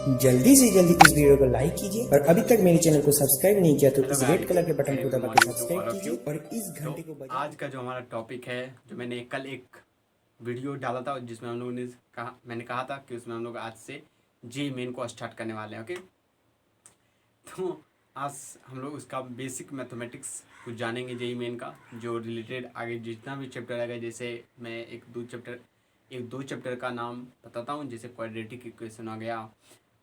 जल्दी से जल्दी इस वीडियो को लाइक कीजिए और अभी तक मेरे चैनल को सब्सक्राइब नहीं किया तो इस रेड कलर के बटन को दबा के सब्सक्राइब कीजिए और इस घंटे को बजा। आज का जो हमारा टॉपिक है, जो मैंने कल एक वीडियो डाला था जिसमें हम लोगों ने मैंने कहा था कि उसमें हम लोग आज से जे मेन को स्टार्ट करने वाले हैं। ओके, तो आज हम लोग उसका बेसिक मैथमेटिक्स कुछ जानेंगे जे मेन का, जो रिलेटेड आगे जितना भी चैप्टर आएगा। जैसे मैं एक दो चैप्टर का नाम बताता हूँ, जैसे क्वाड्रेटिक इक्वेशन आ गया,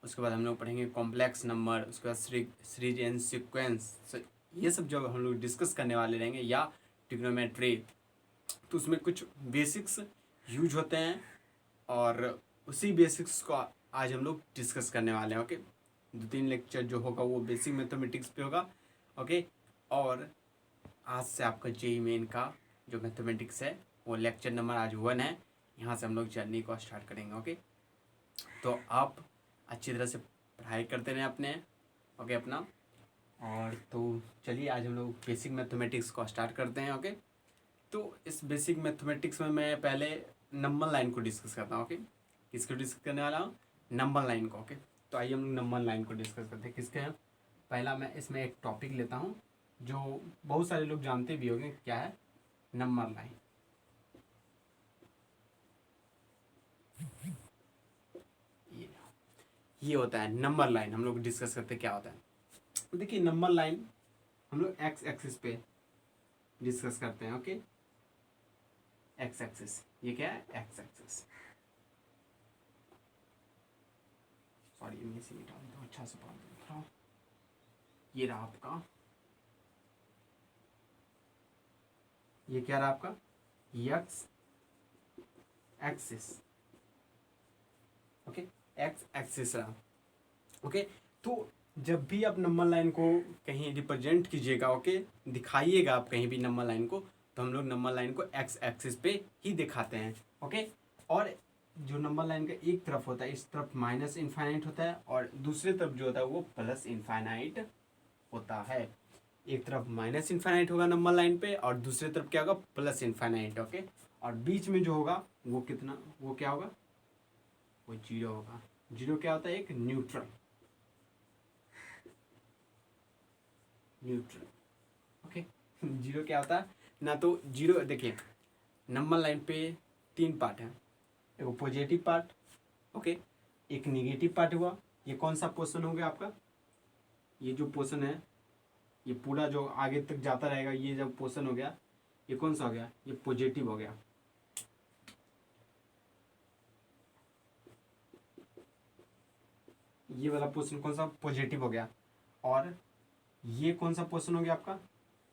उसके बाद हम लोग पढ़ेंगे कॉम्प्लेक्स नंबर, उसके बाद सीरीज एंड सीक्वेंस, ये सब जो हम लोग डिस्कस करने वाले रहेंगे, या ट्रिग्नोमेट्री। तो उसमें कुछ बेसिक्स यूज होते हैं और उसी बेसिक्स को आज हम लोग डिस्कस करने वाले हैं। ओके, 2-3 लेक्चर जो होगा वो बेसिक मैथमेटिक्स पे होगा। ओके, और आज से आपका जेईई मेन का जो मैथमेटिक्स है वो लेक्चर नंबर आज 1 है। यहाँ से हम लोग जर्नी को स्टार्ट करेंगे। ओके, तो आप अच्छी तरह से पढ़ाई करते रहें अपने अपना। और तो चलिए आज हम लोग बेसिक मैथमेटिक्स को स्टार्ट करते हैं। ओके, तो इस बेसिक मैथमेटिक्स में मैं पहले नंबर लाइन को डिस्कस करता हूँ। ओके, किसको डिस्कस करने वाला हूँ? नंबर लाइन को। ओके, तो आइए हम लोग नंबर लाइन को डिस्कस करते हैं। किसके हैं? पहला मैं इसमें एक टॉपिक लेता हूँ जो बहुत सारे लोग जानते भी होंगे, क्या है? Number line. ये होता है नंबर लाइन। हम लोग डिस्कस करते क्या होता है। देखिए, नंबर लाइन हम लोग एक्स एक्सिस पे डिस्कस करते हैं। ओके, एक्स एक्सिस, ये क्या है? X axis. सॉरी, इनमें से निकाल दो, अच्छा से पढ़ दो। ये रहा आपका, ये क्या रहा आपका? X axis. Okay, x axis रहा। ओके, तो जब भी आप नंबर लाइन को कहीं रिप्रेजेंट कीजिएगा, ओके, दिखाइएगा आप कहीं भी नंबर लाइन को, तो हम लोग नंबर लाइन को एक्स एक्सिस पे ही दिखाते हैं। ओके, और जो नंबर लाइन का एक तरफ होता है, इस तरफ माइनस इनफाइनाइट होता है और दूसरी तरफ जो होता है वो प्लस इनफाइनाइट होता है। एक तरफ माइनस इनफाइनाइट होगा नंबर लाइन पे और दूसरी तरफ क्या होगा? Plus infinite. ओके, और बीच में जो होगा वो कितना, वो क्या होगा? वो जीरो होगा। जीरो क्या होता है? एक न्यूट्रल। न्यूट्रल। ओके, जीरो क्या होता है ना? तो जीरो, देखिए नंबर लाइन पे 3 पार्ट है। एक पॉजिटिव पार्ट, ओके, एक निगेटिव पार्ट हुआ। ये कौन सा पोर्शन हो गया आपका? ये जो पोर्शन है, ये पूरा जो आगे तक जाता रहेगा, ये जब पोर्शन हो गया, ये कौन सा हो गया? ये पॉजिटिव हो गया। ये वाला पोर्शन कौन सा? पॉजिटिव हो गया। और ये कौन सा पोर्शन हो गया आपका?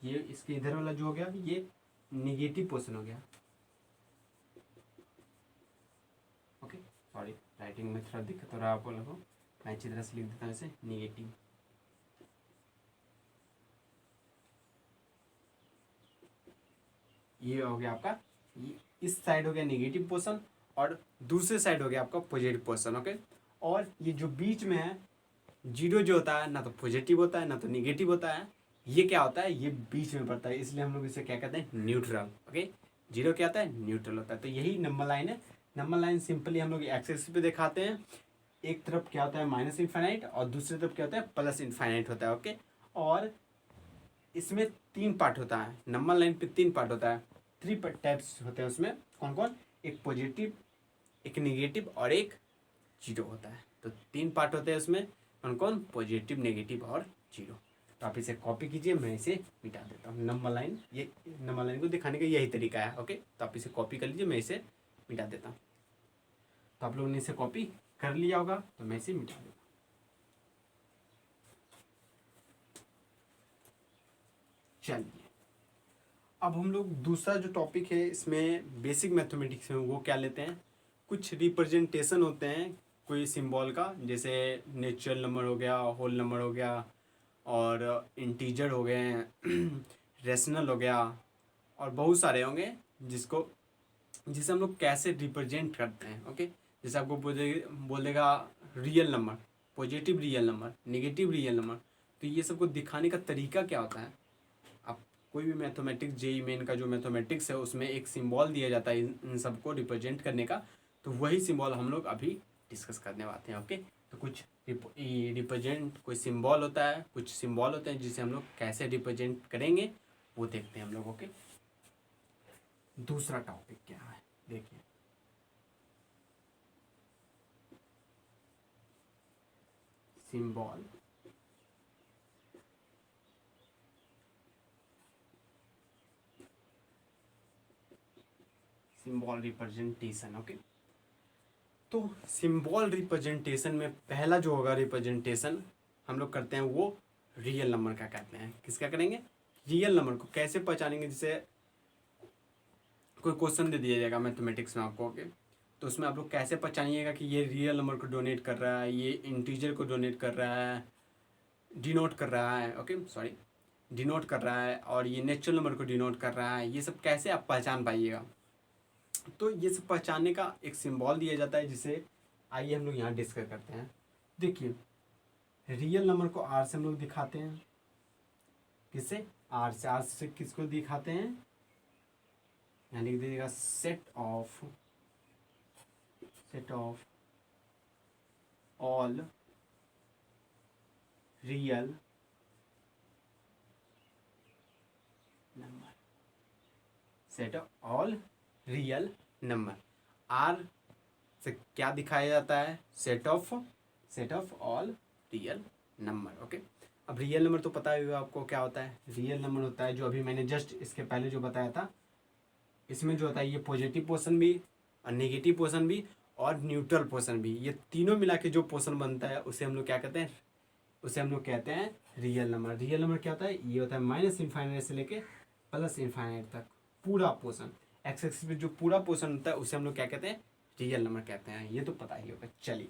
ये इसके इधर वाला जो हो गया, ये निगेटिव पोर्शन हो गया। ओके, सॉरी, राइटिंग में थोड़ा दिक्कत हो रहा है आप लोगों को, मैं अच्छी तरह से लिख देता हूँ इसे। निगेटिव, ये हो गया आपका, ये इस साइड हो गया निगेटिव पोर्शन और दूसरे साइड हो गया आपका पॉजिटिव पोर्शन। ओके, और ये जो बीच में है, जीरो जो होता है ना तो पॉजिटिव होता है ना तो निगेटिव होता है, ये क्या होता है? ये बीच में पड़ता है, इसलिए हम लोग इसे क्या कहते हैं? न्यूट्रल। ओके, जीरो क्या होता है? न्यूट्रल होता है। तो यही नंबर लाइन है। नंबर लाइन सिंपली हम लोग एक्सिस पे दिखाते हैं। एक तरफ क्या होता है? माइनस इनफाइनाइट और दूसरी तरफ क्या होता है? प्लस इनफाइनाइट होता है। ओके, और इसमें 3 पार्ट होता है। नंबर लाइन पे 3 पार्ट होता है। 3 टाइप्स होते हैं उसमें। कौन कौन? एक पॉजिटिव, एक निगेटिव और एक जीरो होता है। तो 3 पार्ट होते हैं उसमें। कौन कौन? पॉजिटिव, नेगेटिव और जीरो। तो आप इसे कॉपी कीजिए, मैं इसे मिटा देता हूँ। नंबर लाइन, ये नंबर लाइन को दिखाने का यही तरीका है। ओके, तो आप इसे कॉपी कर लीजिए, मैं इसे मिटा देता हूँ। तो आप लोगों ने इसे कॉपी कर लिया होगा, तो मैं इसे मिटा देता हूँ। चलिए, अब हम लोग दूसरा जो टॉपिक है इसमें बेसिक मैथमेटिक्स में, वो क्या लेते हैं? कुछ रिप्रेजेंटेशन होते हैं कोई सिंबल का, जैसे नेचुरल नंबर हो गया, होल नंबर हो गया, और इंटीजर हो गए, रेशनल हो गया, और बहुत सारे होंगे जिसको जिसे हम लोग कैसे रिप्रेजेंट करते हैं। ओके, जैसे आपको बोल देगा real number, positive real number, negative real number, तो ये सबको दिखाने का तरीका क्या होता है? आप कोई भी मैथमेटिक्स, जेईई मेन का जो मैथमेटिक्स है उसमें एक सिंबल दिया जाता है इन सबको रिप्रेजेंट करने का, तो वही सिंबल हम लोग अभी डिस्कस करने वाले हैं। ओके, तो कुछ रिप्रेजेंट कोई सिंबल होता है, कुछ सिंबल होते हैं जिसे हम लोग कैसे रिप्रेजेंट करेंगे वो देखते हैं हम लोग। ओके, दूसरा टॉपिक क्या है देखिए, सिंबल सिंबल रिप्रेजेंटेशन। ओके, तो सिंबल रिप्रेजेंटेशन में पहला जो होगा रिप्रेजेंटेशन हम लोग करते हैं वो रियल नंबर का कहते हैं। किसका करेंगे? रियल नंबर को कैसे पहचानेंगे? जैसे कोई क्वेश्चन दे दिया जाएगा मैथमेटिक्स में आपको। ओके, तो उसमें आप लोग कैसे पहचानिएगा कि ये रियल नंबर को डोनेट कर रहा है, ये इंटीजर को डोनेट कर रहा है, डिनोट कर रहा है। ओके सॉरी, डिनोट कर रहा है, और ये नेचुरल नंबर को डिनोट कर रहा है। ये सब कैसे आप पहचान पाइएगा? तो ये सब पहचानने का एक सिंबल दिया जाता है, जिसे आइए हम लोग यहाँ डिस्कस करते हैं। देखिए, रियल नंबर को आर से हम लोग दिखाते हैं। किससे? आर से। आर से किसको दिखाते हैं? यहाँ लिख दीजिएगा set of all real number, set of all real number. R से क्या दिखाया जाता है? Set of all real number. Okay, अब रियल नंबर तो पता ही होगा आपको क्या होता है। रियल नंबर होता है जो अभी मैंने जस्ट इसके पहले जो बताया था, इसमें जो होता है ये पॉजिटिव पोर्शन भी और नेगेटिव पोर्शन भी और न्यूट्रल पोर्शन भी, ये तीनों मिला के जो पोर्शन बनता है उसे हम लोग क्या कहते हैं? उसे हम लोग कहते हैं रियल नंबर। रियल नंबर क्या होता है? ये होता है माइनस इनफाइनाइट से लेके प्लस इनफाइनाइट तक पूरा पोर्शन। एक्स एक्सिस पे जो पूरा पोर्शन होता है उसे हम लोग क्या कहते हैं? रियल नंबर कहते हैं। ये तो पता ही होगा। चलिए,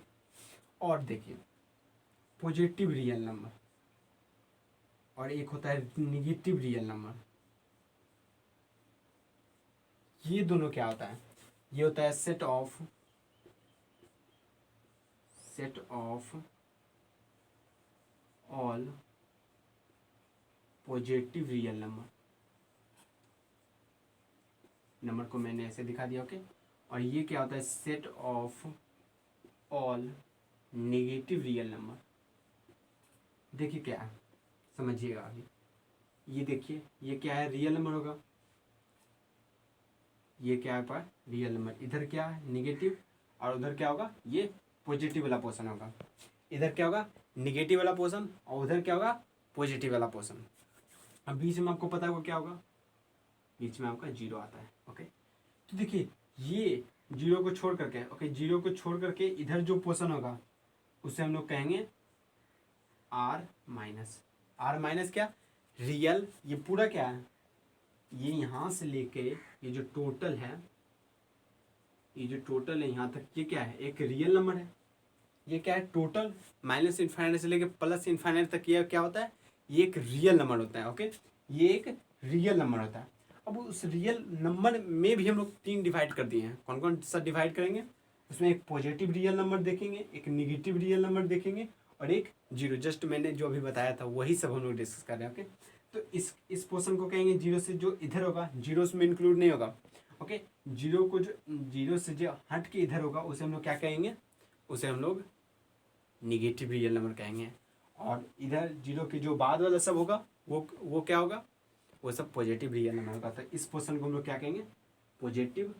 और देखिए, पॉजिटिव रियल नंबर और एक होता है निगेटिव रियल नंबर। ये दोनों क्या होता है? ये होता है set of all positive real number को मैंने ऐसे दिखा दिया। ओके, और ये क्या होता है? Set of all negative real number. देखिए क्या है, समझिएगा अभी। ये देखिए, ये क्या है? रियल नंबर होगा। ये क्या है पर रियल नंबर, इधर क्या है? निगेटिव, और उधर क्या होगा? ये पॉजिटिव वाला पोर्शन होगा। इधर क्या होगा? निगेटिव वाला पोर्शन, और उधर क्या होगा? पॉजिटिव वाला पोर्शन। अब बीच में आपको पता होगा क्या होगा? बीच में आपका जीरो आता है। ओके, तो देखिए, ये जीरो को छोड़ करके, ओके, जीरो को छोड़ करके इधर जो पोर्शन होगा उसे हम लोग कहेंगे आर माइनस। आर माइनस क्या? रियल। ये पूरा क्या है? ये यहाँ से लेके ये जो टोटल है, ये जो टोटल है यहाँ तक, ये क्या है? एक रियल नंबर है। ये क्या है? टोटल माइनस इनफाइनाइट से लेके प्लस इनफाइनाइट तक ये क्या होता है? ये एक रियल नंबर होता है। ओके, ये एक रियल नंबर होता है। अब उस रियल नंबर में भी हम लोग तीन डिवाइड कर दिए हैं। कौन कौन सा डिवाइड करेंगे? उसमें एक पॉजिटिव रियल नंबर देखेंगे, एक निगेटिव रियल नंबर देखेंगे, और एक जीरो। जस्ट मैंने जो अभी बताया था वही सब हम लोग डिस्कस कर रहे हैं। ओके, तो इस पोर्शन को कहेंगे जीरो से जो इधर होगा, जीरो में इंक्लूड नहीं होगा। ओके, जीरो को जो जीरो से जो हट के इधर होगा उसे हम लोग क्या कहेंगे? उसे हम लोग निगेटिव रियल नंबर कहेंगे। और इधर जीरो के जो बाद वाला सब होगा वो क्या होगा? वो सब पॉजिटिव रियल नंबर होगा। तो इस पोर्शन को हम लोग क्या कहेंगे? पॉजिटिव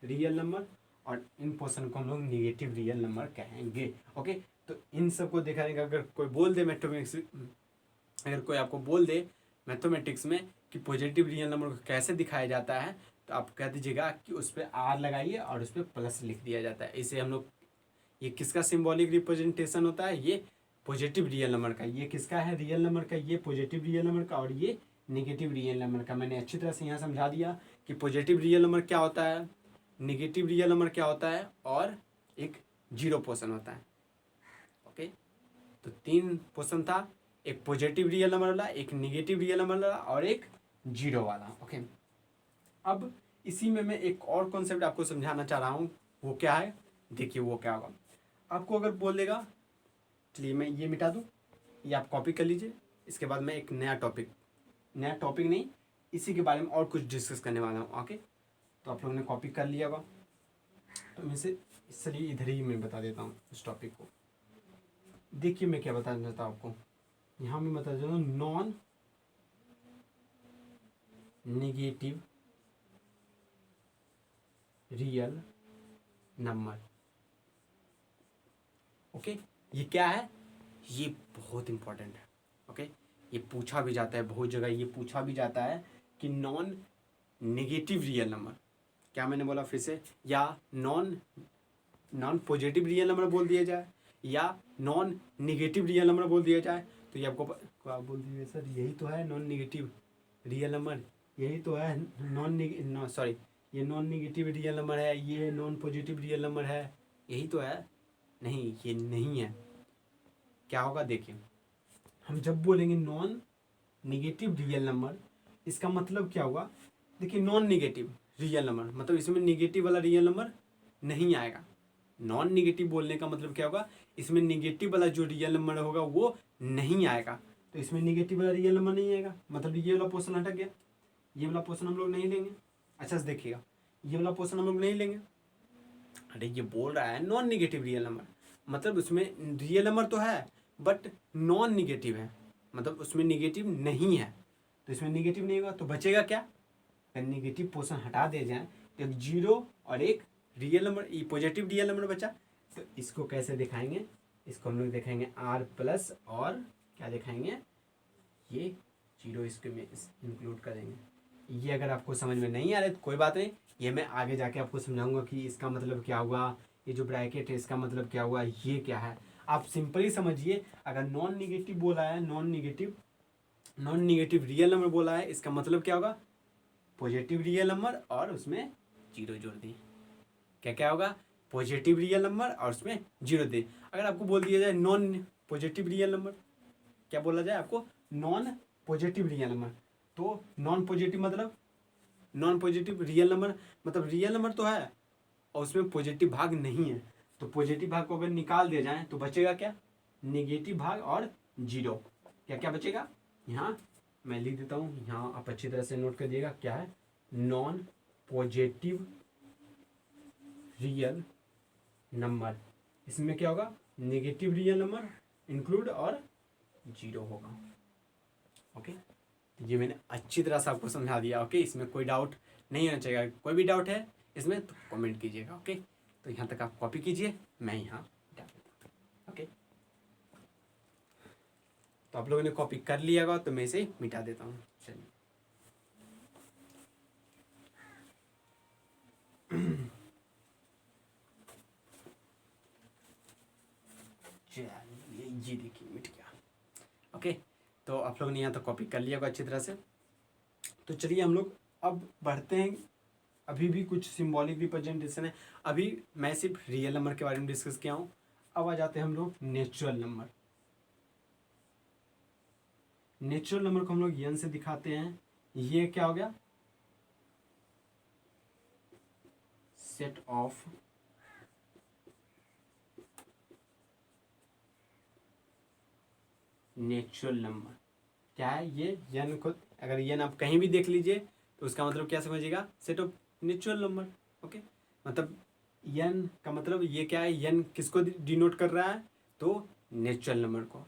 रियल नंबर, और इन पोर्शन को हम लोग निगेटिव रियल नंबर कहेंगे। ओके, तो इन सब को देखा जाएगा। अगर कोई बोल दे मैथमेटिक्स, अगर कोई आपको बोल दे मैथमेटिक्स में कि पॉजिटिव रियल नंबर को कैसे दिखाया जाता है, तो आप कह दीजिएगा कि उस पर आर लगाइए और उस पर प्लस लिख दिया जाता है। इसे हम लोग, ये किसका सिंबॉलिक रिप्रेजेंटेशन होता है? ये पॉजिटिव रियल नंबर का। ये किसका है? रियल नंबर का। ये पॉजिटिव रियल नंबर का, और ये नेगेटिव रियल नंबर का। मैंने अच्छी तरह से यहाँ समझा दिया कि पॉजिटिव रियल नंबर क्या होता है, नेगेटिव रियल नंबर क्या होता है, और एक जीरो पोर्शन होता है। ओके, तो तीन पोर्शन था, एक पॉजिटिव रियल नंबर वाला, एक नेगेटिव रियल नंबर वाला, और एक जीरो वाला। ओके, अब इसी में मैं एक और कॉन्सेप्ट आपको समझाना चाह रहा हूँ। वो क्या है? देखिए, वो क्या होगा। आपको अगर बोल देगा, चलिए मैं ये मिटा दूँ, ये आप कॉपी कर लीजिए। इसके बाद मैं एक नया टॉपिक नहीं, इसी के बारे में और कुछ डिस्कस करने वाला हूँ। ओके, तो आप लोगों ने कॉपी कर लिया होगा, तो मैं इसलिए इधर ही मैं बता देता हूँ इस टॉपिक को। देखिए मैं क्या बताना चाहता हूँ आपको, यहाँ मैं बता देता हूँ non negative real number. Okay, ये क्या है, ये बहुत इंपॉर्टेंट है। ओके, ये पूछा भी जाता है बहुत जगह, ये पूछा भी जाता है कि नॉन नेगेटिव रियल नंबर, क्या मैंने बोला फिर से, या नॉन पॉजिटिव रियल नंबर बोल दिया जाए या नॉन नेगेटिव रियल नंबर बोल दिया जाए। तो ये आपको क्या बोल दिया सर, यही तो है नॉन नेगेटिव रियल नंबर, यही तो है सॉरी ये नॉन नेगेटिव रियल नंबर है, ये नॉन पॉजिटिव रियल नंबर है, यही तो है। नहीं, ये नहीं है। क्या होगा देखिए, हम जब बोलेंगे नॉन नेगेटिव रियल नंबर, इसका मतलब क्या होगा, देखिए नॉन नेगेटिव रियल नंबर मतलब इसमें नेगेटिव वाला रियल नंबर नहीं आएगा। नॉन नेगेटिव बोलने का मतलब क्या होगा, इसमें नेगेटिव वाला जो रियल नंबर होगा वो नहीं आएगा। तो इसमें नेगेटिव वाला रियल नंबर नहीं आएगा, मतलब ये वाला पोर्शन हटक गया, ये वाला पोर्शन हम लोग नहीं लेंगे। अच्छा से देखिएगा, ये वाला पोर्शन हम लोग नहीं लेंगे। अरे ये बोल रहा है नॉन नेगेटिव रियल नंबर, मतलब उसमें रियल नंबर तो है बट नॉन नेगेटिव है, मतलब उसमें नेगेटिव नहीं है। तो इसमें नेगेटिव नहीं होगा तो बचेगा क्या, अगर नेगेटिव पोर्शन हटा दे जाए तो एक जीरो और एक रियल नंबर, ये पॉजिटिव रियल नंबर बचा। तो इसको कैसे दिखाएंगे, इसको हम लोग दिखाएंगे आर प्लस और क्या दिखाएंगे, ये जीरो इसके में इंक्लूड करेंगे। ये अगर आपको समझ में नहीं आ रहा है तो कोई बात नहीं, ये मैं आगे जाके आपको समझाऊंगा कि इसका मतलब क्या हुआ, ये जो ब्रैकेट है इसका मतलब क्या हुआ, ये क्या है। आप सिंपली समझिए, अगर नॉन निगेटिव बोला है, नॉन निगेटिव रियल नंबर बोला है, इसका मतलब क्या होगा, पॉजिटिव रियल नंबर और उसमें जीरो जोड़ दें। क्या क्या होगा, पॉजिटिव रियल नंबर और उसमें जीरो दें। अगर आपको बोल दिया जाए नॉन पॉजिटिव रियल नंबर, क्या बोला जाए आपको, नॉन पॉजिटिव रियल नंबर, तो नॉन पॉजिटिव मतलब नॉन पॉजिटिव रियल नंबर मतलब रियल नंबर तो है और उसमें पॉजिटिव भाग नहीं है। तो पॉजिटिव भाग को अगर निकाल दिया जाए तो बचेगा क्या, नेगेटिव भाग और जीरो। क्या क्या बचेगा, यहाँ मैं लिख देता हूँ, यहाँ आप अच्छी तरह से नोट कर दिएगा क्या है, नॉन पॉजिटिव रियल नंबर। इसमें क्या होगा, नेगेटिव रियल नंबर इंक्लूड और जीरो होगा। ओके, ये मैंने अच्छी तरह से आपको समझा दिया। ओके, इसमें कोई डाउट नहीं होना चाहिए, कोई भी डाउट है इसमें तो कमेंट कीजिएगा। ओके, तो यहाँ तक आप कॉपी कीजिए, मैं यहाँ डाल देता हूँ। ओके, तो आप लोगों ने कॉपी कर लियागा तो मैं इसे मिटा देता हूँ। चलिए चलिए, ये देखिए मिट गया। ओके, तो आप लोगों ने यहाँ तो कॉपी कर लिया होगा अच्छी तरह से। तो चलिए हम लोग अब बढ़ते हैं, अभी भी कुछ सिंबॉलिक रिप्रेजेंटेशन है, अभी मैं सिर्फ रियल नंबर के बारे में डिस्कस किया हूँ। अब आ जाते हैं हम लोग नेचुरल नंबर। नेचुरल नंबर को हम लोग एन से दिखाते हैं। ये क्या हो गया, सेट ऑफ नेचुरल नंबर। क्या है ये, एन को अगर एन आप कहीं भी देख लीजिए तो उसका मतलब क्या समझिएगा, set of natural number. Okay, मतलब एन का मतलब ये क्या है, एन किसको डिनोट कर रहा है, तो नेचुरल नंबर को।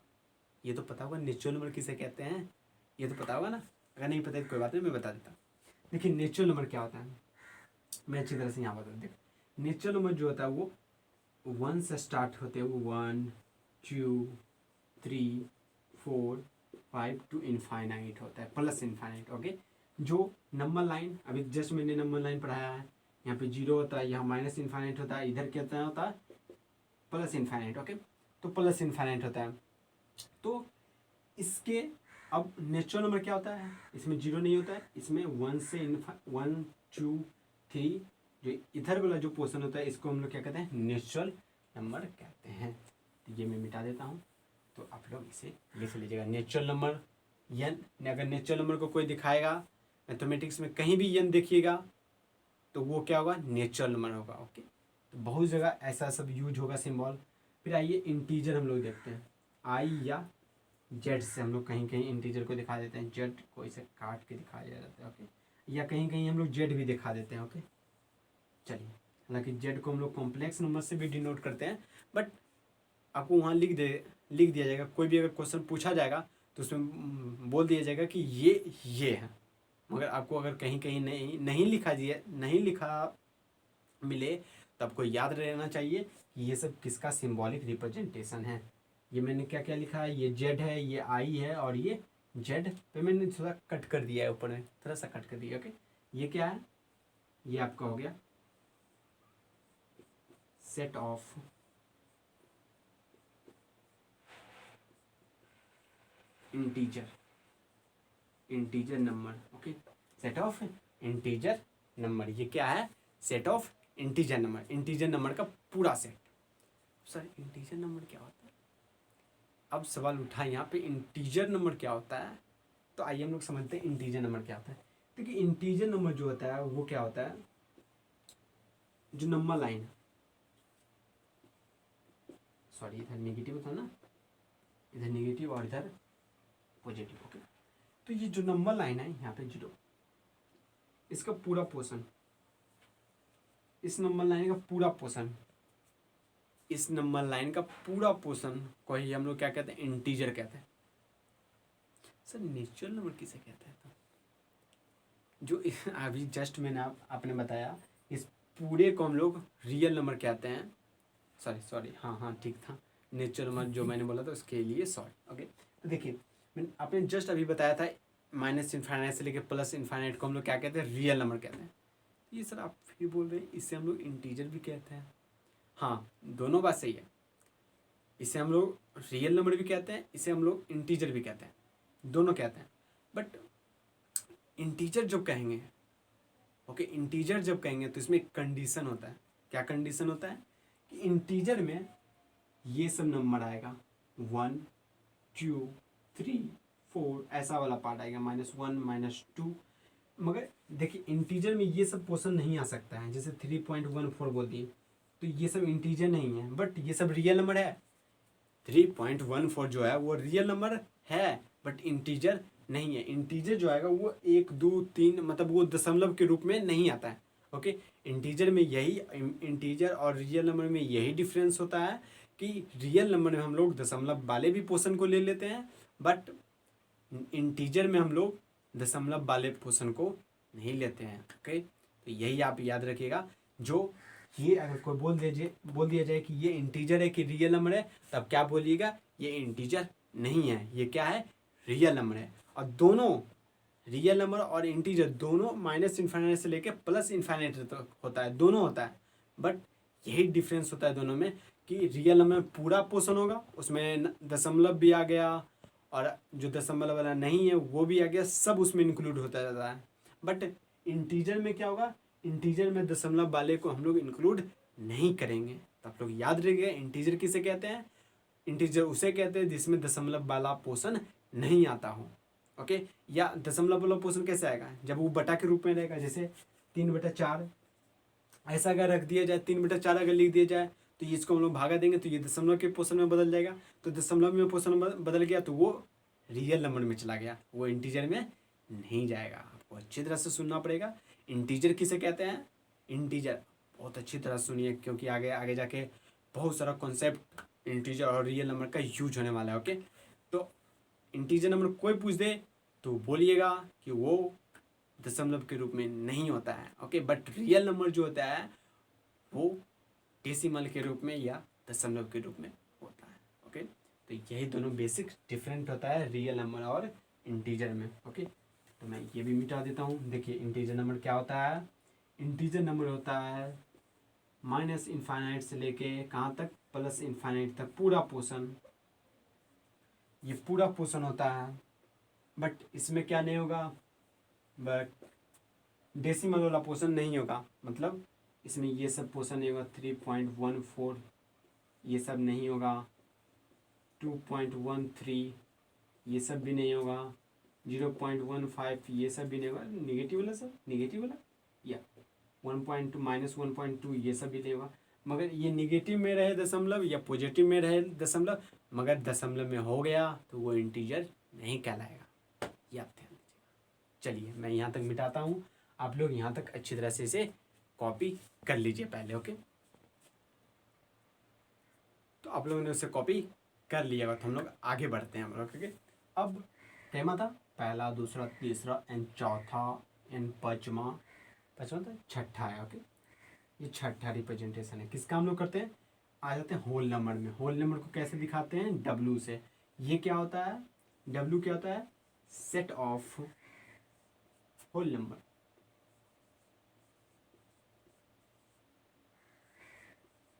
ये तो पता होगा नेचुरल नंबर किसे कहते हैं, ये तो पता होगा ना, अगर नहीं पता है तो कोई बात नहीं, मैं बता देता हूँ। देखिए नेचुरल नंबर क्या होता है, मैं अच्छी तरह से यहाँ बता देता। नेचुरल नंबर जो होता है वो 1 से स्टार्ट होते हैं, वो 1 2 3 4 5 टू इनफाइनाइट होता है, प्लस इनफाइनाइट। ओके, जो नंबर लाइन अभी जस्ट मैंने नंबर लाइन पढ़ाया है, यहाँ पे जीरो होता है, यहाँ माइनस इनफाइनाइट होता है, इधर क्या होता है प्लस इनफाइनाइट। ओके, तो प्लस इनफाइनाइट होता है। तो इसके अब नेचुरल नंबर क्या होता है, इसमें जीरो नहीं होता है, इसमें 1 से 1 2 3 जो इधर वाला जो पोर्शन होता है इसको हम लोग क्या कहते हैं, नेचुरल नंबर कहते हैं। तो ये मैं मिटा देता हूँ, तो आप लोग इसे लिख लीजिएगा, नेचुरल नंबर एन। अगर नेचुरल नंबर को कोई दिखाएगा मैथमेटिक्स में कहीं भी एन देखिएगा तो वो क्या होगा, नेचुरल नंबर होगा। ओके, तो बहुत जगह ऐसा सब यूज होगा सिंबल। फिर आइए इंटीजर हम लोग देखते हैं, आई या जेड से हम लोग कहीं कहीं इंटीजर को दिखा देते हैं, जेड को इसे काट के दिखाया जाता है। ओके, या कहीं कहीं हम लोग जेड भी दिखा देते हैं। ओके, चलिए हालांकि जेड को हम लोग कॉम्प्लेक्स नंबर से भी डिनोट करते हैं, बट आपको वहाँ लिख दिया जाएगा। कोई भी अगर क्वेश्चन पूछा जाएगा तो उसमें बोल दिया जाएगा कि ये है, मगर आपको अगर कहीं कहीं नहीं लिखा मिले तो आपको याद रहना चाहिए कि ये सब किसका सिंबॉलिक रिप्रेजेंटेशन है। ये मैंने क्या क्या लिखा है, ये जेड है, ये आई है, और ये जेड पे मैंने थोड़ा कट कर दिया है, ऊपर में थोड़ा सा कट कर दिया। ओके, ये क्या है, ये आपका हो गया set of integer number. Okay, set of integer number, ये क्या है, set of integer number, integer number का पूरा सेट। सर इंटीजर नंबर क्या होता है, अब सवाल उठा यहाँ पे, इंटीजर नंबर क्या होता है। तो आइए हम लोग समझते हैं इंटीजर नंबर क्या होता है। देखिए इंटीजर नंबर जो होता है वो क्या होता है, जो नंबर लाइन, सॉरी इधर नेगेटिव था ना, इधर नेगेटिव और इधर पॉजिटिव। ओके, तो ये जो नंबर लाइन है यहाँ पे 0, इसका पूरा पोर्शन, इस नंबर लाइन का पूरा पोर्शन, इस नंबर लाइन का पूरा पोर्शन को ही हम लोग क्या कहते हैं, इंटीजर कहते हैं। सर नेचुरल नंबर किसे कहते हैं, तो जो अभी जस्ट मैंने आपने बताया, इस पूरे को हम लोग रियल नंबर कहते हैं। सॉरी हाँ ठीक था, नेचुरल नंबर जो मैंने बोला था उसके लिए सॉरी। ओके, तो देखिए मैंने आपने जस्ट अभी बताया था माइनस इनफाइनाइट से लेकर प्लस इनफाइनाइट को हम लोग क्या कहते हैं, रियल नंबर कहते हैं। ये सर आप फिर बोल रहे हैं इससे हम लोग इंटीजर भी कहते हैं। हाँ, दोनों बात सही है, इसे हम लोग रियल नंबर भी कहते हैं, इसे हम लोग इंटीजर भी कहते हैं, दोनों कहते हैं। बट इंटीजर जब कहेंगे, ओके इंटीजर जब कहेंगे तो इसमें एक कंडीशन होता है। क्या कंडीशन होता है कि इंटीजर में ये सब नंबर आएगा 1 2 3 4, ऐसा वाला पार्ट आएगा, -1 -2। मगर देखिए इंटीजर में ये सब पोर्शन नहीं आ सकता है, जैसे 3.14 बोल दिए तो ये सब इंटीजर नहीं है, बट ये सब रियल नंबर है। 3.14 जो है वो रियल नंबर है, बट इंटीजर नहीं है। इंटीजर जो आएगा वो 1 2 3, मतलब वो दशमलव के रूप में नहीं आता है। ओके, इंटीजर में यही, इंटीजर और रियल नंबर में यही डिफरेंस होता है कि रियल नंबर में हम लोग दशमलव वाले भी पोर्शन को ले लेते हैं, बट इंटीजर में हम लोग दशमलव वाले पोर्शन को नहीं लेते हैं। ओके, तो यही आप याद रखिएगा। जो ये अगर कोई बोल दिया जाए कि ये इंटीजर है कि रियल नंबर है, तब क्या बोलिएगा, ये इंटीजर नहीं है, ये क्या है, रियल नंबर है। और दोनों रियल नंबर और इंटीजर दोनों माइनस इनफाइनाइट से लेके प्लस इनफाइनाइट तक होता है, दोनों होता है। बट यही डिफरेंस होता है दोनों में कि रियल नंबर में पूरा पोर्शन होगा, उसमें दशमलव भी आ गया, और जो दशमलव वाला नहीं है वो भी आ गया, सब उसमें इंक्लूड होता जाता है। बट इंटीजर में क्या होगा, इंटीजर में दशमलव वाले को हम लोग इंक्लूड नहीं करेंगे। तो आप लोग याद रखिएगा इंटीजर किसे कहते हैं, इंटीजर उसे कहते हैं जिसमें दशमलव वाला पोर्शन नहीं आता हो। ओके, या दशमलव वाला पोर्शन कैसे आएगा, जब वो बटा के रूप में रहेगा, जैसे 3/4 ऐसा अगर रख दिया जाए, 3/4 अगर लिख दिया जाए तो इसको हम लोग भागा देंगे तो ये दशमलव के पोर्शन में बदल जाएगा। तो दशमलव में पोर्शन बदल गया तो वो रियल नंबर में चला गया, वो इंटीजर में नहीं जाएगा। आपको अच्छी तरह से सुनना पड़ेगा। इंटीजर किसे कहते हैं, इंटीजर बहुत अच्छी तरह सुनिए, क्योंकि आगे आगे जाके बहुत सारा कॉन्सेप्ट इंटीजर और रियल नंबर का यूज होने वाला है। ओके, तो इंटीजर नंबर कोई पूछ दे तो बोलिएगा कि वो दशमलव के रूप में नहीं होता है। ओके, बट रियल नंबर जो होता है वो डेसिमल के रूप में या दशमलव के रूप में होता है। ओके, तो यही दोनों बेसिक डिफरेंट होता है रियल नंबर और इंटीजर में। ओके, तो मैं ये भी मिटा देता हूँ। देखिए इंटीजर नंबर क्या होता है, इंटीजर नंबर होता है माइनस इनफाइनाइट से लेके कहाँ तक, प्लस इनफाइनाइट तक पूरा पोर्शन, ये पूरा पोर्शन होता है। बट इसमें क्या नहीं होगा, बट डेसिमल वाला पोर्शन नहीं होगा, मतलब इसमें ये सब पोर्शन नहीं होगा। 3.14 ये सब नहीं होगा, 2.13 ये सब भी नहीं होगा, 0.15 ये सब भी नहीं होगा, नेगेटिव वाला सब, नेगेटिव वाला या 1.2 -1.2 ये सब भी नहीं होगा। मगर ये नेगेटिव में रहे दशमलव या पॉजिटिव में रहे दशमलव, मगर दशमलव में हो गया तो वो इंटीजर नहीं कहलाएगा, ये आप ध्यान दीजिएगा। चलिए मैं यहाँ तक मिटाता हूँ, आप लोग यहाँ तक अच्छी तरह से इसे कॉपी कर लीजिए पहले। ओके, तो आप लोगों ने उसे कॉपी कर लिया, तो हम लोग आगे बढ़ते हैं हम लोग। ओके, अब टेमा था पहला, दूसरा, तीसरा एंड चौथा एंड पाँचवा था, छठा है। ओके, ये छठा रिप्रेजेंटेशन है। किसका हम लोग करते हैं, आ जाते हैं होल नंबर में। होल नंबर को कैसे दिखाते हैं, डब्ल्यू से। ये क्या होता है, डब्ल्यू क्या होता है, set of whole number.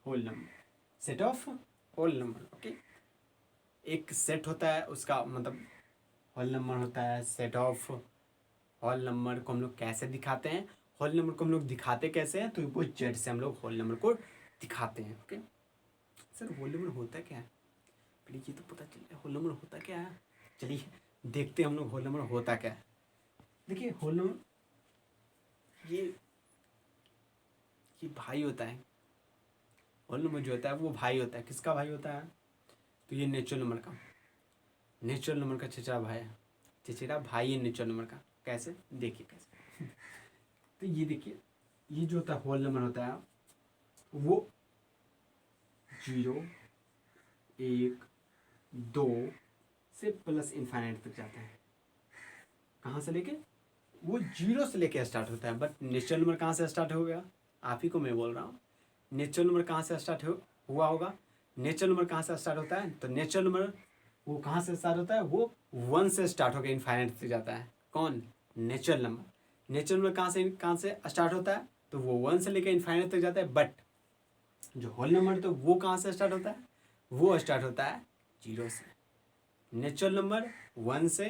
Whole number, set of whole number. Okay, एक सेट होता है, उसका मतलब होल नंबर होता है। सेट ऑफ होल नंबर को हम लोग कैसे दिखाते हैं, होल नंबर को हम लोग दिखाते कैसे हैं, तो वो जेड से हम लोग होल नंबर को दिखाते हैं। ओके, सर होल नंबर होता क्या है, पहले ये तो पता चल रहा है होल नंबर होता क्या है। चलिए देखते हैं हम लोग होल नंबर होता क्या है। देखिए होल नंबर ये भाई होता है। होल नंबर जो होता है वो भाई होता है। किसका भाई होता है, तो ये नेचुरल नंबर का, नेचुरल नंबर का चचेरा भाई है, चचेरा भाई है नेचुरल नंबर का। कैसे, देखिए कैसे। तो ये देखिए, ये जो होता है होल नंबर होता है वो 0, 1, 2 से प्लस इनफाइनाइट तक जाता है। कहाँ से लेके, वो 0 से लेके स्टार्ट होता है। बट नेचुरल नंबर कहाँ से स्टार्ट हो गया, आप ही को मैं बोल रहा हूँ। नेचुरल नंबर कहाँ से स्टार्ट हुआ होगा, नेचुरल नंबर कहाँ से स्टार्ट होता है, तो नेचुरल नंबर वो कहाँ से स्टार्ट होता है, वो 1 से स्टार्ट होकर इनफाइनाइट तक जाता है। कौन, नेचुरल नंबर। नेचुरल नंबर कहाँ से स्टार्ट होता है, तो वो 1 से लेकर इनफाइनाइट तक जाता है। बट जो होल नंबर, तो वो कहाँ से स्टार्ट होता है, वो स्टार्ट होता है 0 से। नेचुरल नंबर 1 से,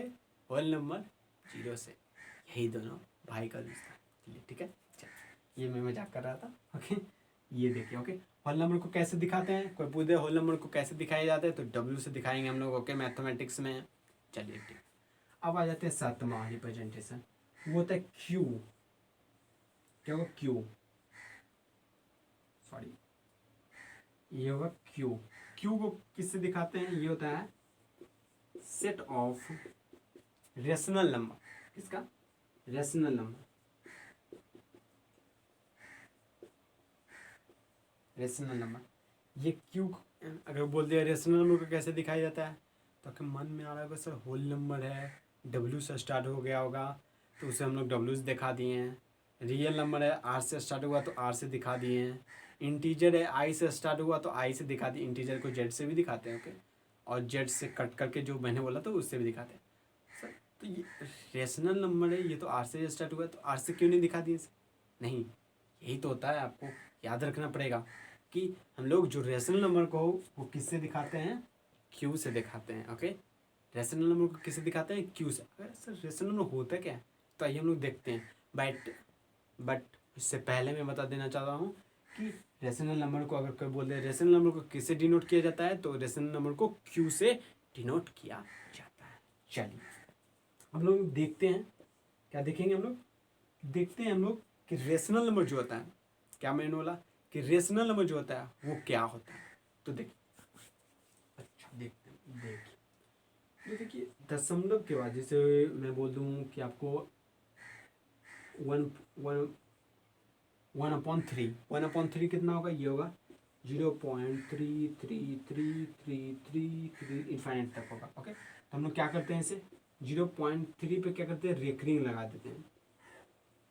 होल नंबर 0 से। यही दोनों भाई का रिश्ता है। चलिए ठीक है, चलिए ये मैं मजाक कर रहा था। ओके, ये देखिए। ओके, होल नंबर को कैसे दिखाते हैं, कोई पूछे होल नंबर को कैसे दिखाया जाता है, तो डब्ल्यू से दिखाएंगे हम लोग। ओके, मैथमेटिक्स में। चलिए ठीक, अब आ जाते हैं सातवां रिप्रेजेंटेशन, वो होता है क्यू। क्या होगा, क्यू, सॉरी, ये होगा क्यू। क्यू को किससे दिखाते हैं, ये होता है सेट ऑफ रेशनल नंबर। किसका, रेशनल नंबर, रेशनल नंबर। ये क्यू अगर बोल दिया रेशनल नंबर को कैसे दिखाया जाता है, तो आपके मन में आ रहा होगा सर होल नंबर है, डब्ल्यू से स्टार्ट हो गया होगा, तो उसे हम लोग डब्ल्यू से दिखा दिए हैं। रियल नंबर है, आर से स्टार्ट हुआ तो आर से दिखा दिए हैं। इंटीजर है, आई से स्टार्ट हुआ तो आई से दिखा दिए। इंटीजर को जेड से भी दिखाते हैं। ओके, और जेड से कट करके जो मैंने बोला तो उससे भी दिखाते हैं सर। तो ये रेशनल नंबर है, ये तो आर से स्टार्ट हुआ, तो आर से क्यों नहीं दिखा दिए, नहीं, यही तो होता है, आपको याद रखना पड़ेगा कि हम लोग जो रेशनल नंबर को वो किससे दिखाते हैं, क्यू से दिखाते हैं। ओके, रेशनल नंबर को किससे दिखाते हैं, क्यू से। अगर सर रेशनल नंबर होता क्या है, तो आइए हम लोग देखते हैं। बट इससे पहले मैं बता देना चाहता हूँ कि रेशनल नंबर को अगर कोई बोल दे रेशनल नंबर को किससे डिनोट किया जाता है, तो रेशनल नंबर को क्यू से डिनोट किया जाता है। चलिए हम लोग देखते हैं, क्या देखेंगे हम लोग, देखते हैं हम लोग कि रेशनल नंबर जो होता है, क्या मैंने बोला कि रेशनल नंबर जो होता है वो क्या होता है। तो देखिए, अच्छा देखते हैं, देखिए ये देखिए, दशमलव के बाद जैसे मैं बोल दूँ कि आपको 1/3 कितना होगा, ये होगा 0.33333 इनफाइनाइट तक होगा। ओके, तो हम लोग क्या करते हैं, इसे 0.3 पे क्या करते हैं, रेकरिंग लगा देते हैं।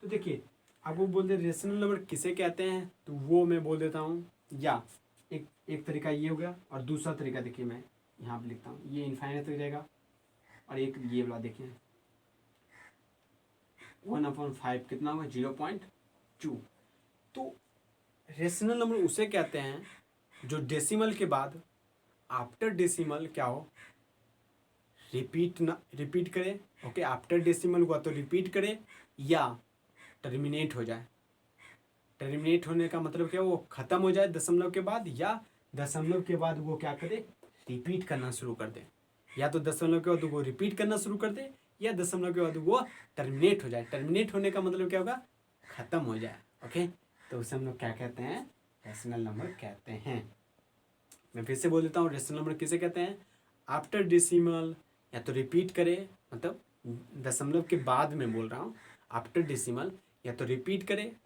तो देखिए, आपको बोलते हैं रेशनल नंबर किसे कहते हैं, तो वो मैं बोल देता हूँ। या एक तरीका ये हो गया, और दूसरा तरीका देखिए मैं यहाँ पे लिखता हूँ, ये इनफाइनाइट तक जाएगा, और एक ये वाला देखिए 1/5 कितना होगा, 0.2। तो रेशनल नंबर उसे कहते हैं जो डेसिमल के बाद आफ्टर डेसिमल क्या हो, रिपीट करे। ओके, आफ्टर डेसिमल हुआ तो रिपीट करे या टर्मिनेट हो जाए। टर्मिनेट होने का मतलब क्या, वो खत्म हो जाए दशमलव के बाद, या दशमलव के बाद वो क्या करे, रिपीट करना शुरू कर दे। या तो दशमलव के बाद वो रिपीट करना शुरू कर दे, या दशमलव के बाद वो टर्मिनेट हो जाए। टर्मिनेट होने का मतलब क्या होगा, खत्म हो जाए। ओके, तो उसे हम लोग क्या कहते हैं, रेशनल नंबर कहते हैं। मैं फिर से बोल देता हूँ, रेशनल नंबर किसे कहते हैं, आफ्टर डेसिमल, या तो रिपीट करे, मतलब दशमलव के बाद मैं बोल रहा हूँ, आफ्टर डेसिमल, या तो रिपीट करे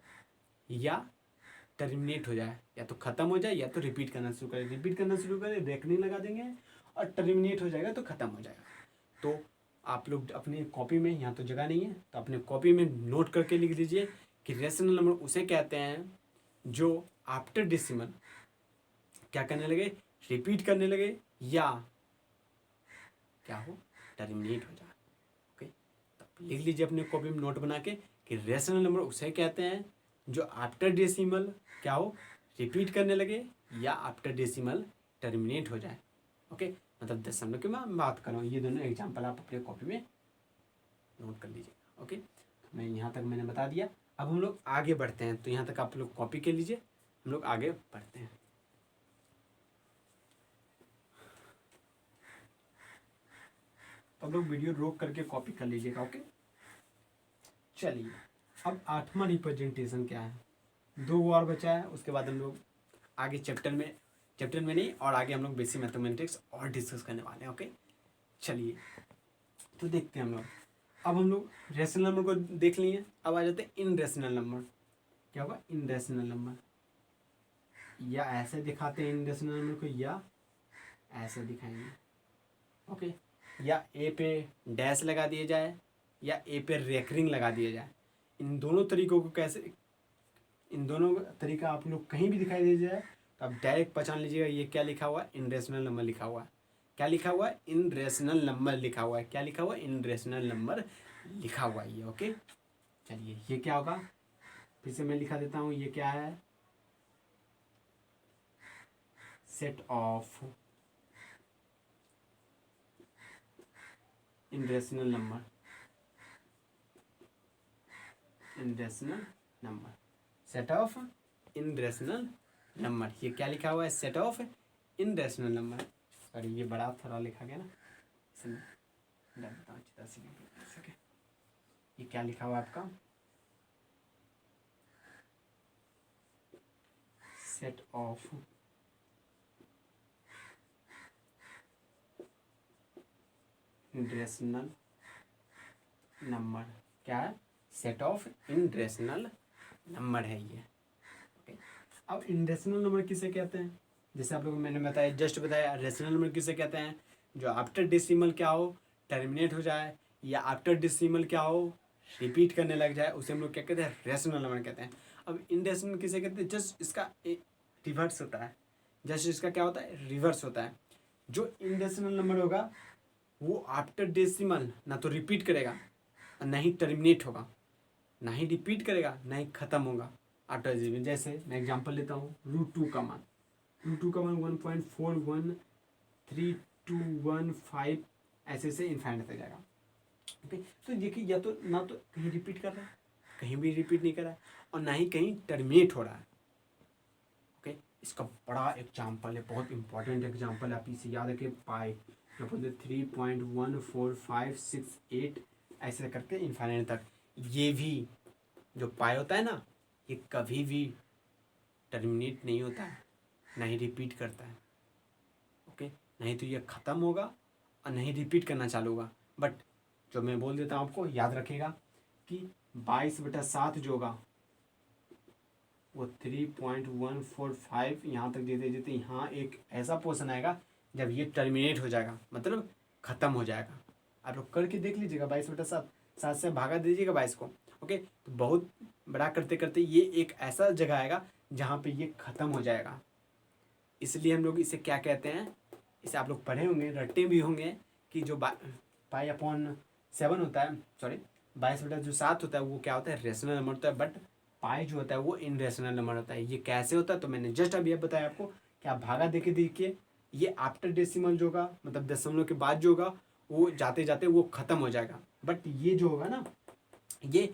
या टर्मिनेट हो जाए, या तो ख़त्म हो जाए या तो रिपीट करना शुरू करें। रिपीट करना शुरू करें रेकनिंग लगा देंगे, और टर्मिनेट हो जाएगा तो ख़त्म हो जाएगा। तो आप लोग अपनी कॉपी में, यहाँ तो जगह नहीं है तो अपने कॉपी में नोट करके लिख लीजिए कि रेशनल नंबर उसे कहते हैं जो आफ्टर डेसिमल क्या करने लगे, रिपीट करने लगे या क्या हो, टर्मिनेट हो जाए। ओके, तो लिख लीजिए अपने कॉपी में नोट बना के कि रेशनल नंबर उसे कहते हैं जो आफ्टर डेसिमल क्या हो, रिपीट करने लगे या आफ्टर डेसिमल टर्मिनेट हो जाए। ओके, मतलब दशमलव की मैं बात कर रहा हूँ। ये दोनों एग्जाम्पल आप अपने कॉपी में नोट कर लीजिए। ओके, तो मैं यहाँ तक मैंने बता दिया। अब हम लोग आगे बढ़ते हैं, तो यहाँ तक आप लोग कॉपी कर लीजिए, हम लोग आगे बढ़ते हैं। तो आप लोग वीडियो रोक करके कॉपी कर लीजिएगा। ओके, चलिए अब 8वां रिप्रेजेंटेशन क्या है, 2 और बचा है, उसके बाद हम लोग आगे चैप्टर में नहीं, और आगे हम लोग बेसिक मैथमेटिक्स और डिस्कस करने वाले हैं। ओके, चलिए तो देखते हैं हम लोग। अब हम लोग रेशनल नंबर को देख लिए, अब आ जाते हैं इन रेशनल नंबर। क्या होगा, इन रेशनल नंबर, या ऐसे दिखाते हैं इन रेशनल नंबर को, या ऐसे दिखाएंगे। ओके, या ए पे डैश लगा दिया जाए या ए पे रेकरिंग लगा दिया जाए। इन दोनों तरीकों को कैसे, इन दोनों तरीका आप लोग कहीं भी दिखाई दे जाए तो आप डायरेक्ट पहचान लीजिएगा ये क्या लिखा हुआ है, इन रेशनल नंबर लिखा हुआ है। क्या लिखा हुआ है, इन रेशनल नंबर लिखा हुआ है। क्या लिखा हुआ है, इन रेशनल नंबर लिखा हुआ है ये। ओके, चलिए ये क्या होगा, फिर से मैं लिखा देता हूँ, ये क्या है, set of in rational number, in rational number, set of in rational number. ये क्या लिखा हुआ है, set of in rational number. Sorry, ये बड़ा थोड़ा लिखा गया ना, इसमें डाल देता हूँ अच्छी तरह से कर सके। ये क्या लिखा हुआ है आपका, सेट ऑफ रेशनल नंबर। क्या है, set of in rational number है ये। ओके, अब इन रेशनल नंबर किसे कहते हैं, जैसे आप लोगों को मैंने बताया, जस्ट बताया, रेशनल नंबर किसे कहते हैं जो आफ्टर डेसिमल क्या हो, टर्मिनेट हो जाए, या आफ्टर डेसिमल क्या हो, रिपीट करने लग जाए, उसे हम लोग क्या कहते हैं, रेशनल नंबर कहते हैं। अब इन रेशनल किसे कहते हैं, जस्ट इसका रिवर्स होता है, जस्ट इसका क्या होता है, रिवर्स होता है। जो इन रेशनल नंबर होगा वो आफ्टर डेसिमल ना तो रिपीट करेगा और ना ही टर्मिनेट होगा, ना ही रिपीट करेगा ना ही खत्म होगा आफ्टर डेसिमल। जैसे मैं एग्जांपल लेता हूँ, √2 का मान, √2 का मान 1.4132215 ऐसे से इनफाइनाइट तक जाएगा। ओके, तो देखिए या तो ना तो कहीं रिपीट कर रहा है, कहीं भी रिपीट नहीं कर रहा है, और ना ही कहीं टर्मिनेट हो रहा है। ओके, इसका बड़ा एग्जाम्पल है, बहुत इंपॉर्टेंट एग्जाम्पल है, आप इसे याद रखें। पाई 3.14568 ऐसे करके इनफाइनाइट तक। ये भी जो पाई होता है ना, ये कभी भी टर्मिनेट नहीं होता है, ना ही रिपीट करता है। ओके, नहीं तो ये ख़त्म होगा और नहीं रिपीट करना चालू होगा। बट जो मैं बोल देता हूँ आपको, याद रखेगा कि 22/7 जो होगा वो 3.145 यहाँ तक देते देते यहाँ एक ऐसा पोर्शन आएगा जब ये टर्मिनेट हो जाएगा, मतलब ख़त्म हो जाएगा। आप लोग करके देख लीजिएगा, 22/7, 7 से भागा दीजिएगा 22 को। ओके, तो बहुत बड़ा करते करते ये एक ऐसा जगह आएगा जहाँ पे ये ख़त्म हो जाएगा। इसलिए हम लोग इसे क्या कहते हैं, इसे आप लोग पढ़े होंगे, रट्टे भी होंगे कि जो π/7 होता है, सॉरी 22/7 होता है, वो क्या होता है, रेशनल नंबर होता है। बट पाई जो होता है वो इन रेशनल नंबर होता है। ये कैसे होता है, तो मैंने जस्ट अभी अब बताया आपको कि आप भागा दे के देखिए, ये आफ्टर डेसिमल जो होगा, मतलब दशमलव के बाद जो होगा, वो जाते जाते वो ख़त्म हो जाएगा। बट ये जो होगा ना, ये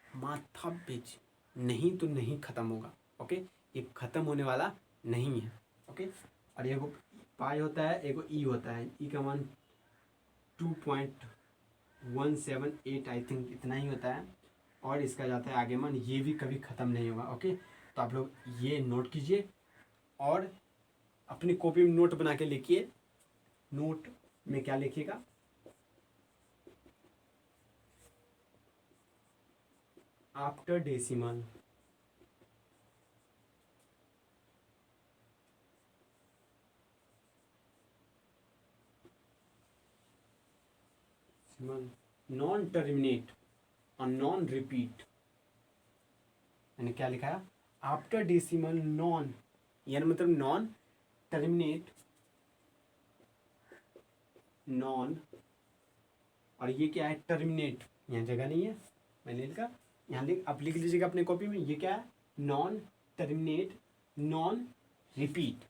माथा पेच नहीं तो नहीं ख़त्म होगा। ओके, ये ख़त्म होने वाला नहीं है। ओके, और एगो पाई होता है, एगो ई होता है, ई का मान 2.178 आई थिंक इतना ही होता है, और इसका जाता है आगे मान, ये भी कभी ख़त्म नहीं होगा। ओके, तो आप लोग ये नोट कीजिए और अपनी कॉपी में नोट बना के लिखिए। नोट में क्या लिखिएगा, आफ्टर डेसिमल नॉन टर्मिनेट और नॉन रिपीट। मैंने क्या लिखा है? आफ्टर डेसिमल नॉन, यानी मतलब नॉन टर्मिनेट, नॉन, और ये क्या है? टर्मिनेट। यहाँ जगह नहीं है, मैंने लिखा, यहाँ आप लिख लीजिएगा अपने कॉपी में। ये क्या है? Non terminate, non repeat.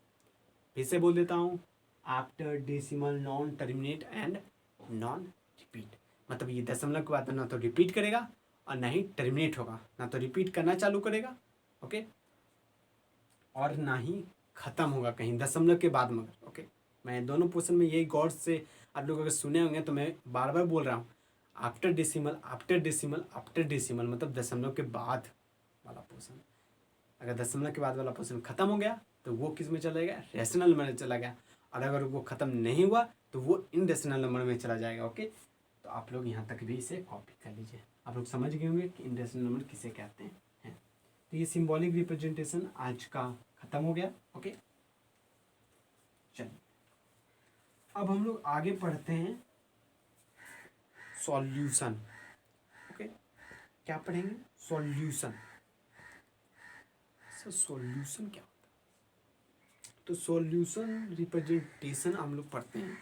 फिर से बोल देता हूँ, after decimal non terminate and non repeat. मतलब ये दशमलव के बाद ना तो रिपीट करेगा और ना ही टर्मिनेट होगा, ना तो रिपीट करना चालू करेगा, ओके, और ना ही खत्म होगा कहीं दशमलव के बाद मगर, ओके। मैं दोनों पोर्शन में यही गौर से आप लोग अगर सुने होंगे तो मैं बार बार बोल रहा हूँ, after decimal, after decimal, after decimal, मतलब दशमलव के बाद वाला पोर्शन। अगर दशमलव के बाद वाला पोर्शन खत्म हो गया तो वो किस में चला गया? रेशनल नंबर में चला गया। और अगर वो खत्म नहीं हुआ तो वो इनरेशनल नंबर में चला जाएगा, ओके। तो आप लोग यहाँ तक भी इसे कॉपी कर लीजिए। आप लोग समझ गए होंगे कि इनरेशनल नंबर किसे कहते हैं। तो ये सिंबॉलिक रिप्रेजेंटेशन आज का खत्म हो गया, ओके। चलिए अब हम लोग आगे पढ़ते हैं सॉल्यूशन, ओके। क्या पढ़ेंगे? सॉल्यूशन। सॉल्यूशन क्या होता है? तो सॉल्यूशन रिप्रेजेंटेशन हम लोग पढ़ते हैं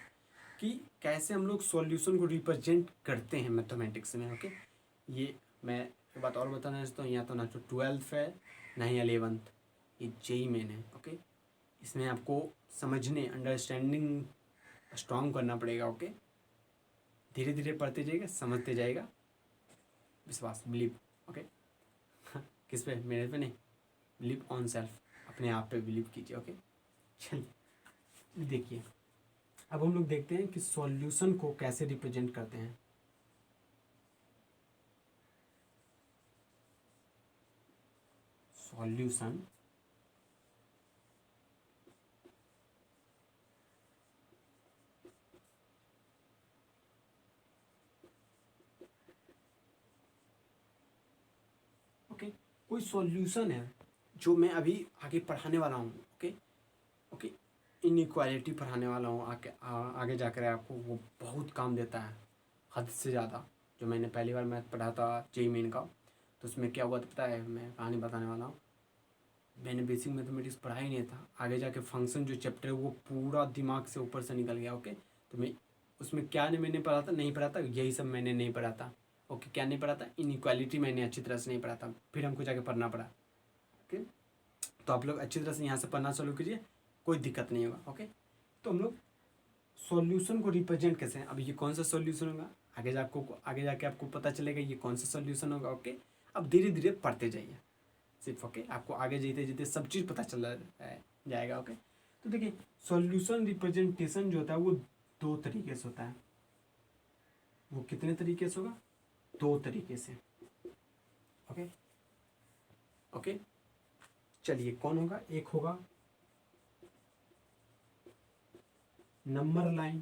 कि कैसे हम लोग सॉल्यूशन को रिप्रेजेंट करते हैं मैथमेटिक्स में, ओके। ये मैं एक बात और बताना चाहता हूँ, यहाँ तो ना तो 12th है ना ही 11th, ये जेई मेन है, ओके। इसमें आपको समझने, अंडरस्टैंडिंग स्ट्रॉन्ग करना पड़ेगा, ओके। धीरे धीरे पढ़ते जाइएगा, समझते जाएगा, विश्वास, बिलीव, ओके। किस पे? मेरे पे नहीं, बिलीव ऑन सेल्फ, अपने आप पे बिलीव कीजिए, ओके। चलिए देखिए, अब हम लोग देखते हैं कि सॉल्यूशन को कैसे रिप्रेजेंट करते हैं। सॉल्यूशन ओके, कोई सॉल्यूशन है जो मैं अभी आगे पढ़ाने वाला हूँ, ओके ओके, इनइक्वालिटी पढ़ाने वाला हूँ आगे जाकर आपको, वो बहुत काम देता है, हद से ज़्यादा। जो मैंने पहली बार मैथ पढ़ा था जेई मेन का, तो उसमें क्या हुआ था पता है? मैं कहानी बताने वाला हूँ। मैंने बेसिक मैथमेटिक्स पढ़ा ही नहीं था, आगे जाके फंक्शन जो चैप्टर है वो पूरा दिमाग से ऊपर से निकल गया, ओके। तो मैं उसमें क्या मैंने पढ़ा था, नहीं पढ़ा था, यही सब मैंने नहीं पढ़ा था, ओके। क्या नहीं पढ़ा था? इनइक्वालिटी मैंने अच्छी तरह से नहीं पढ़ा था, फिर हमको जाके पढ़ना पड़ा, ओके। तो आप लोग अच्छी तरह से यहाँ से पढ़ना चालू कीजिए, कोई दिक्कत नहीं होगा, ओके। तो हम लोग सॉल्यूशन को रिप्रेजेंट कैसे हैं? अब ये कौन सा सॉल्यूशन होगा, आगे जाके आपको पता चलेगा ये कौन सा सॉल्यूशन होगा, ओके। अब धीरे धीरे पढ़ते जाइए सिर्फ, ओके। आपको आगे जीते जीते सब चीज़ पता चल जाएगा, ओके। तो देखिए, सॉल्यूशन रिप्रेजेंटेशन जो होता है वो दो तरीके से होता है। वो कितने तरीके से होगा? दो तरीके से, ओके ओके। चलिए, कौन होगा? एक होगा नंबर लाइन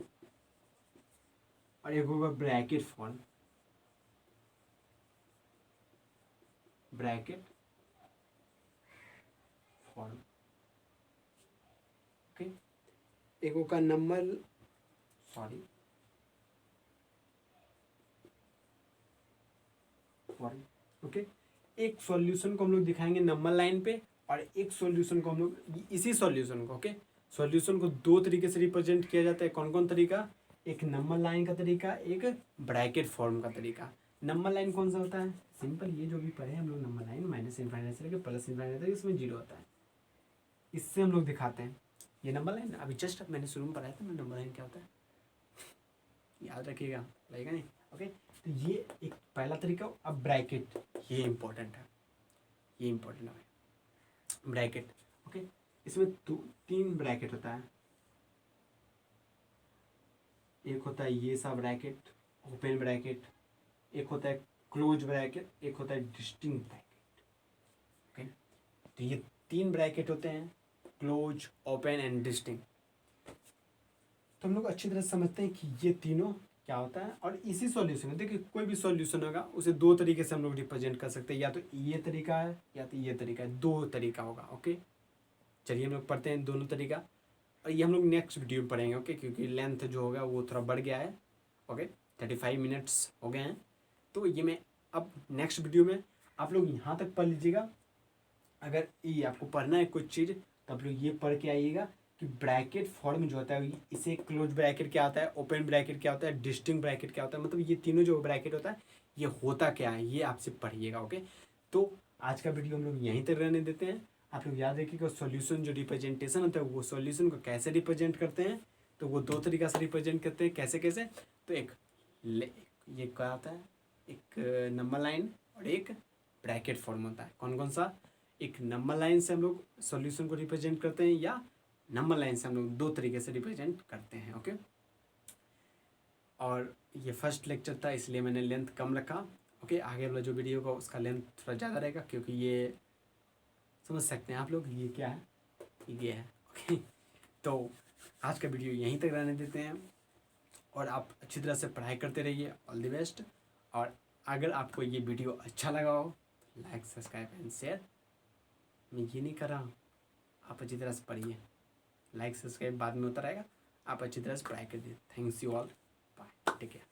और एक होगा bracket form, bracket form, okay. एक होगा नंबर, सॉरी, फॉर्म, ओके। एक सॉल्यूशन को हम लोग दिखाएंगे नंबर लाइन पे, और एक सॉल्यूशन को हम लोग, इसी सॉल्यूशन को, ओके, सॉल्यूशन को दो तरीके से रिप्रेजेंट किया जाता है। कौन कौन तरीका? एक नंबर लाइन का तरीका, एक ब्रैकेट फॉर्म का तरीका। नंबर लाइन कौन सा होता है? सिंपल, ये जो भी पढ़े हम लोग, नंबर लाइन माइनस इनफाइनाइट से लेकर प्लस इनफाइनाइट तक, इसमें जीरो होता है, इससे हम लोग दिखाते हैं। ये नंबर लाइन अभी जस्ट मैंने शुरू में पढ़ाया था ना, नंबर लाइन क्या होता है, याद रखिएगा, लगेगा नहीं, ओके। तो ये एक पहला तरीका। अब ब्रैकेट, ये इंपॉर्टेंट है, ये इंपॉर्टेंट है ब्रैकेट, ओके। इसमें तीन ब्रैकेट होता है। एक होता है ये सा ब्रैकेट, ओपन ब्रैकेट, एक होता है क्लोज ब्रैकेट, एक होता है डिस्टिंक्ट ब्रैकेट, ओके। तो ये तीन ब्रैकेट होते हैं, क्लोज, ओपन एंड डिस्टिंक्ट। तो हम लोग अच्छी तरह से समझते हैं कि ये तीनों क्या होता है। और इसी सॉल्यूशन, देखिए कोई भी सॉल्यूशन होगा उसे दो तरीके से हम लोग रिप्रेजेंट कर सकते हैं, या तो ये तरीका है या तो ये तरीका है, दो तरीका होगा, ओके। चलिए हम लोग पढ़ते हैं दोनों तरीका, और ये हम लोग नेक्स्ट वीडियो में पढ़ेंगे, ओके, क्योंकि लेंथ जो होगा वो थोड़ा बढ़ गया है, ओके। 35 मिनट्स हो गए हैं। तो ये मैं अब नेक्स्ट वीडियो में आप लोग यहाँ तक पढ़ लीजिएगा। अगर ये आपको पढ़ना है कुछ चीज़ तो आप लोग ये पढ़ के आइएगा कि ब्रैकेट फॉर्म जो होता है इसे क्लोज ब्रैकेट क्या होता है, ओपन ब्रैकेट क्या होता है, डिस्टिंक्ट ब्रैकेट क्या होता है, मतलब ये तीनों जो ब्रैकेट होता है ये होता क्या है, ये आपसे पढ़िएगा। ओके, तो आज का वीडियो हम लोग यहीं तक रहने देते हैं। आप लोग याद रखिएगा सॉल्यूशन जो रिप्रेजेंटेशन होता है वो सॉल्यूशन को कैसे रिप्रेजेंट करते हैं, तो वो दो तरीका से रिप्रेजेंट करते हैं। कैसे कैसे, तो ये क्या होता है, एक नंबर लाइन और एक ब्रैकेट फॉर्म होता है। कौन कौन सा, एक नंबर लाइन से हम लोग सॉल्यूशन को रिप्रेजेंट करते हैं या नंबर लाइन से हम लोग दो तरीके से रिप्रेजेंट करते हैं। ओके, और ये फर्स्ट लेक्चर था इसलिए मैंने लेंथ कम रखा। ओके, आगे वाला जो वीडियो होगा उसका लेंथ थोड़ा ज़्यादा रहेगा क्योंकि ये समझ सकते हैं आप लोग ये क्या है, ये है। ओके, तो आज का वीडियो यहीं तक रहने देते हैं और आप अच्छी तरह से पढ़ाई करते रहिए। All the best. और अगर आपको ये वीडियो अच्छा लगा हो लाइक सब्सक्राइब एंड शेयर। मैं ये नहीं कर रहा हूँ, आप अच्छी तरह से पढ़िए। लाइक सब्सक्राइब बाद में होता रहेगा, आप अच्छी तरह से पढ़ाई करिए। Thanks you all, bye, take care.